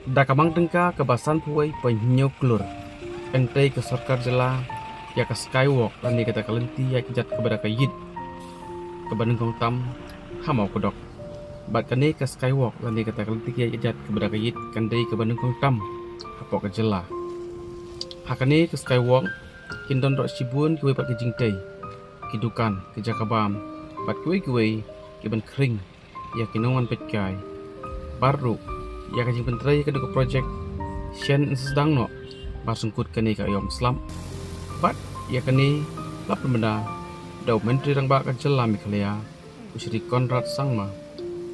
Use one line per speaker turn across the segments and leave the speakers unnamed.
Dakamang tengka kebasan puai penyuklur. Entai ke Sarkar Jela ya ke Skywalk lani kata kalenti ya kijat kepada kayit kebaneng kong tam hamau kodok. Bat kane ke Skywalk lani kata kalenti ya kijat kepada kayit kandai kebaneng kong tam hapok ke Jela. Hakane ke Skywalk kindon rok sibun kuwe pat ke jingtai kidukan ke Jakabam bat kuwe kiban kering ya kinongan petkai baru ya kajing pentrai ke duk projek Shen sedang no bar sungkut kane ka yom Islam bat ya kane lap benda dau menteri rang ba ka Jela Mikhalaya usri Konrad Sangma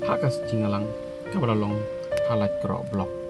hakas jingalang kabalalong halat krok blok.